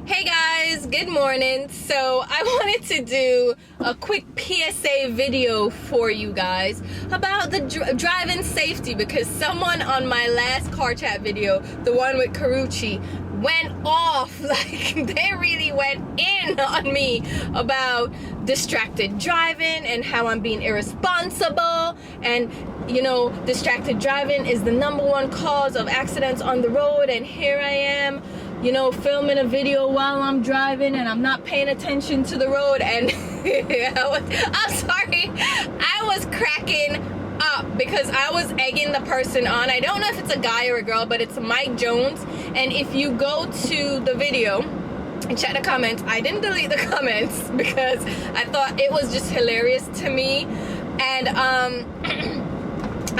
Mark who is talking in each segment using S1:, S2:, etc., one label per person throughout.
S1: Hey guys, good morning. So I wanted to do a quick PSA video for you guys about the driving safety, because someone on my last car chat video, the one with Karrueche, went off. Like, they really went in on me about distracted driving and how I'm being irresponsible. And you know, distracted driving is the #1 cause of accidents on the road, and here I am, you know, filming a video while I'm driving and I'm not paying attention to the road. And I'm sorry, I was cracking up because I was egging the person on. I don't know if it's a guy or a girl, but it's Mike Jones. And if you go to the video and check the comments, I didn't delete the comments because I thought it was just hilarious to me. And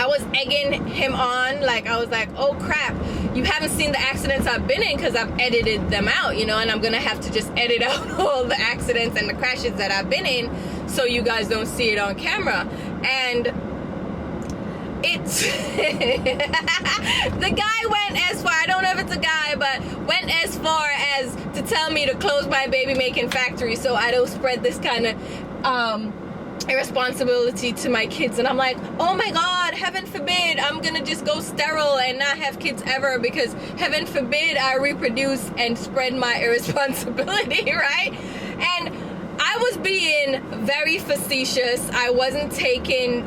S1: I was egging him on. Like, I was like, oh crap, you haven't seen the accidents I've been in, because I've edited them out, you know, and I'm gonna have to just edit out all the accidents and the crashes that I've been in so you guys don't see it on camera. And it's the guy went as far, I don't know if it's a guy, but went as far as to tell me to close my baby making factory so I don't spread this kind of irresponsibility to my kids. And I'm like, oh my god, heaven forbid I'm gonna just go sterile and not have kids ever, because heaven forbid I reproduce and spread my irresponsibility, right? And I was being very facetious. I wasn't taking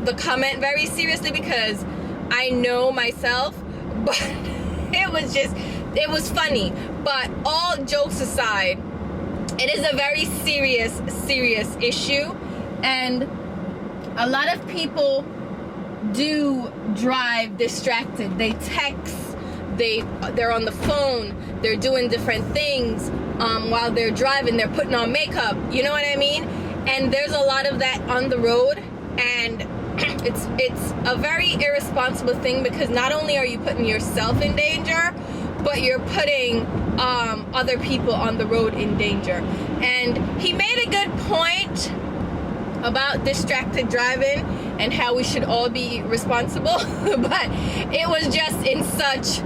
S1: the comment very seriously because I know myself, but it was funny. But all jokes aside, it is a very serious issue. And a lot of people do drive distracted. They text, they're on the phone, they're doing different things while they're driving, they're putting on makeup, you know what I mean? And there's a lot of that on the road, and it's a very irresponsible thing, because not only are you putting yourself in danger, but you're putting other people on the road in danger. And he made a good point about distracted driving and how we should all be responsible, but it was just in such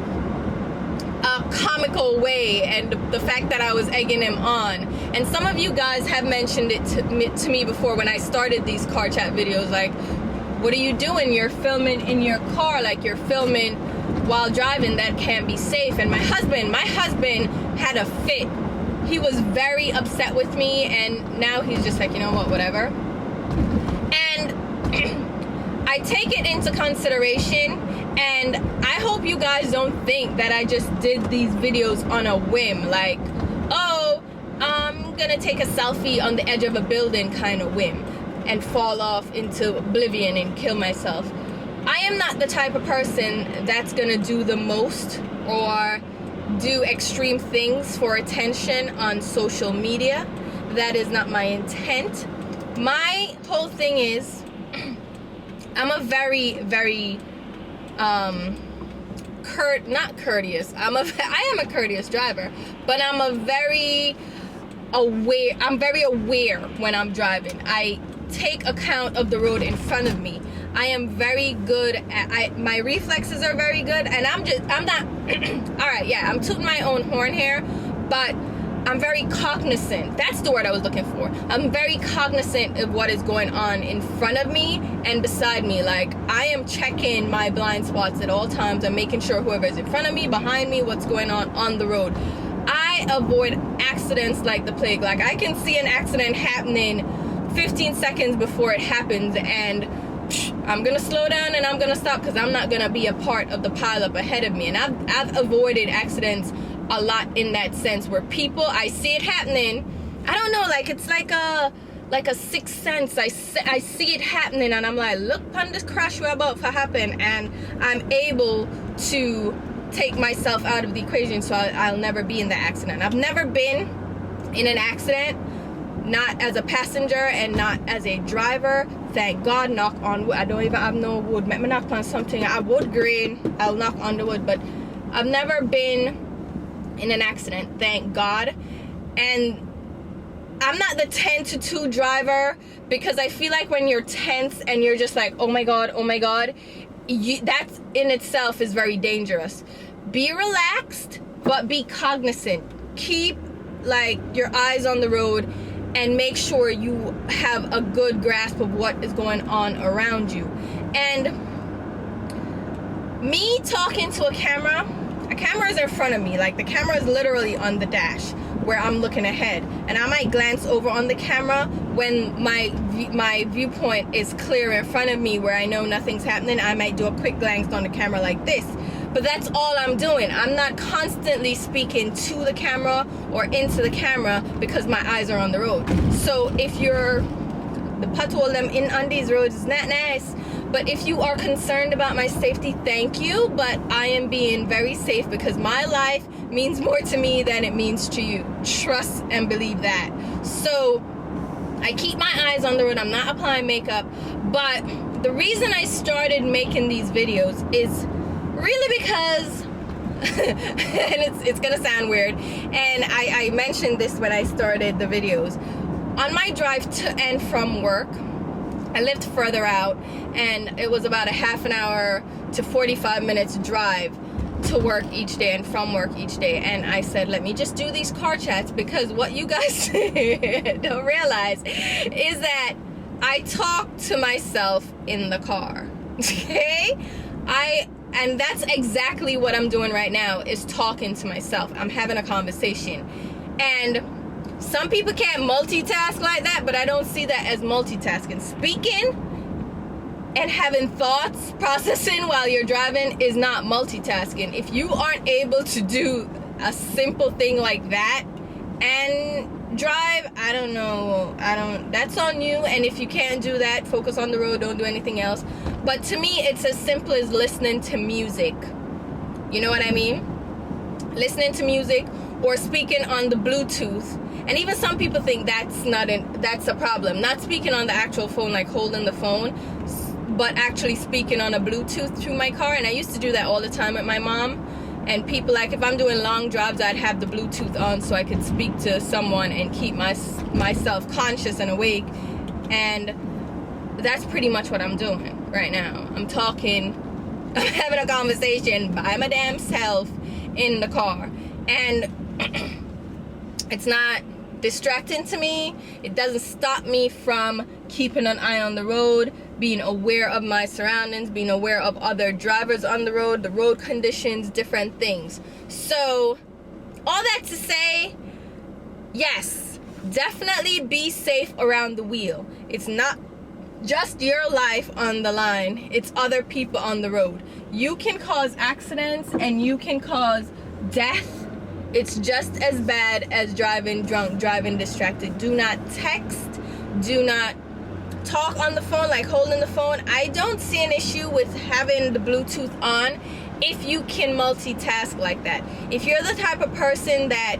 S1: a comical way, and the fact that I was egging him on. And some of you guys have mentioned it to me before when I started these car chat videos, like, what are you doing? You're filming in your car, like you're filming while driving, that can't be safe. And my husband had a fit. He was very upset with me, and now he's just like, you know what, whatever. And I take it into consideration, and I hope you guys don't think that I just did these videos on a whim, like, oh, I'm gonna take a selfie on the edge of a building kind of whim and fall off into oblivion and kill myself. I am not the type of person that's gonna do the most or do extreme things for attention on social media. That is not my intent. My whole thing is, I'm a very not courteous. I am a courteous driver, but I'm very aware when I'm driving. I take account of the road in front of me. I am very good at, my reflexes are very good, and I'm not all right, yeah, I'm tooting my own horn here, but I'm very cognizant. That's the word I was looking for. I'm very cognizant of what is going on in front of me and beside me. Like, I am checking my blind spots at all times. I'm making sure whoever is in front of me, behind me, what's going on the road. I avoid accidents like the plague. Like, I can see an accident happening 15 seconds before it happens, and I'm gonna slow down and I'm gonna stop, because I'm not gonna be a part of the pileup ahead of me. And I've avoided accidents a lot in that sense, where people, I see it happening, I don't know, like, it's like a sixth sense. I see it happening, and I'm like, look upon this crash we're about to happen, and I'm able to take myself out of the equation, so I'll never be in the accident. I've never been in an accident, not as a passenger and not as a driver, thank God. Knock on wood. I don't even have no wood. Let me knock on something. I would grain, I'll knock on the wood, but I've never been in an accident, thank God. And I'm not the 10 to 2 driver, because I feel like when you're tense and you're just like, oh my god, that in itself is very dangerous. Be relaxed, but be cognizant. Keep like your eyes on the road and make sure you have a good grasp of what is going on around you. And me talking to a camera is in front of me, like the camera is literally on the dash where I'm looking ahead, and I might glance over on the camera when my viewpoint is clear in front of me where I know nothing's happening. I might do a quick glance on the camera like this, but that's all I'm doing. I'm not constantly speaking to the camera or into the camera because my eyes are on the road. So if you're the pothole them in on these roads is not nice, but if you are concerned about my safety, thank you, but I am being very safe because my life means more to me than it means to you. Trust and believe that. So I keep my eyes on the road. I'm not applying makeup, but the reason I started making these videos is really because and it's gonna sound weird, and I mentioned this when I started the videos. On my drive to and from work, I lived further out, and it was about a half an hour to 45 minutes drive to work each day and from work each day. And I said, let me just do these car chats, because what you guys don't realize is that I talk to myself in the car. Okay? And that's exactly what I'm doing right now, is talking to myself. I'm having a conversation. And some people can't multitask like that, but I don't see that as multitasking. Speaking and having thoughts, processing while you're driving is not multitasking. If you aren't able to do a simple thing like that and drive, I don't know, that's on you. And if you can't do that, focus on the road, don't do anything else. But to me, it's as simple as listening to music. You know what I mean? Listening to music or speaking on the Bluetooth. And even some people think that's a problem. Not speaking on the actual phone, like holding the phone, but actually speaking on a Bluetooth through my car. And I used to do that all the time with my mom. And people, like, if I'm doing long drives, I'd have the Bluetooth on so I could speak to someone and keep myself conscious and awake. And that's pretty much what I'm doing right now. I'm talking, I'm having a conversation by my damn self in the car. And it's not distracting to me. It doesn't stop me from keeping an eye on the road, being aware of my surroundings, being aware of other drivers on the road, the road conditions, different things. So all that to say, yes, definitely be safe around the wheel. It's not just your life on the line, it's other people on the road. You can cause accidents and you can cause death. It's just as bad as driving drunk, driving distracted. Do not text, do not talk on the phone, like holding the phone. I don't see an issue with having the Bluetooth on if you can multitask like that. If you're the type of person that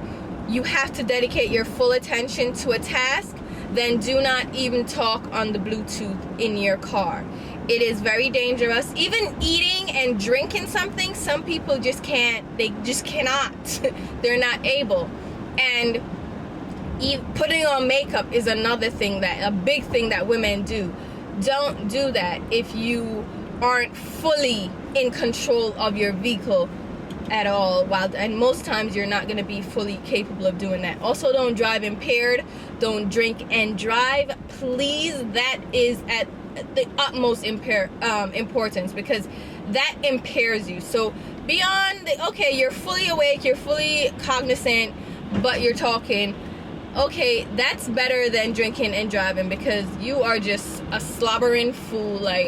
S1: you have to dedicate your full attention to a task, then do not even talk on the Bluetooth in your car. It is very dangerous. Even eating and drinking something, some people just can't, they just cannot. They're not able. And putting on makeup is another thing, a big thing that women do. Don't do that if you aren't fully in control of your vehicle at all, and most times you're not going to be fully capable of doing that. Also, don't drive impaired. Don't drink and drive, please. That is at the utmost importance, because that impairs you. So beyond okay, you're fully awake, you're fully cognizant, but you're talking, okay, that's better than drinking and driving, because you are just a slobbering fool, like,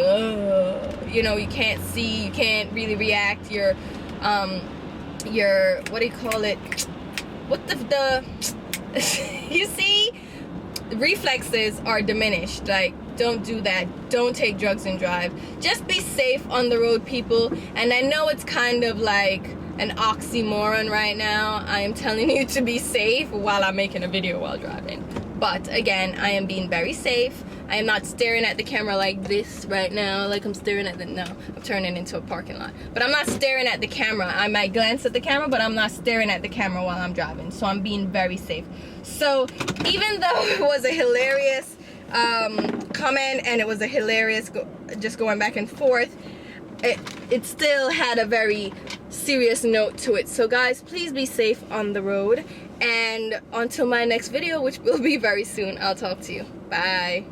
S1: you know, you can't see, you can't really react, your what do you call it, what the you see, reflexes are diminished. Like, don't do that. Don't take drugs and drive. Just be safe on the road, people. And I know it's kind of like an oxymoron right now. I am telling you to be safe while I'm making a video while driving. But again, I am being very safe. I am not staring at the camera like this right now, like I'm staring at no, I'm turning into a parking lot. But I'm not staring at the camera. I might glance at the camera, but I'm not staring at the camera while I'm driving. So I'm being very safe. So even though it was a hilarious comment, and it was a hilarious just going back and forth, it still had a very serious note to it. So guys, please be safe on the road, And until my next video, which will be very soon, I'll talk to you. Bye.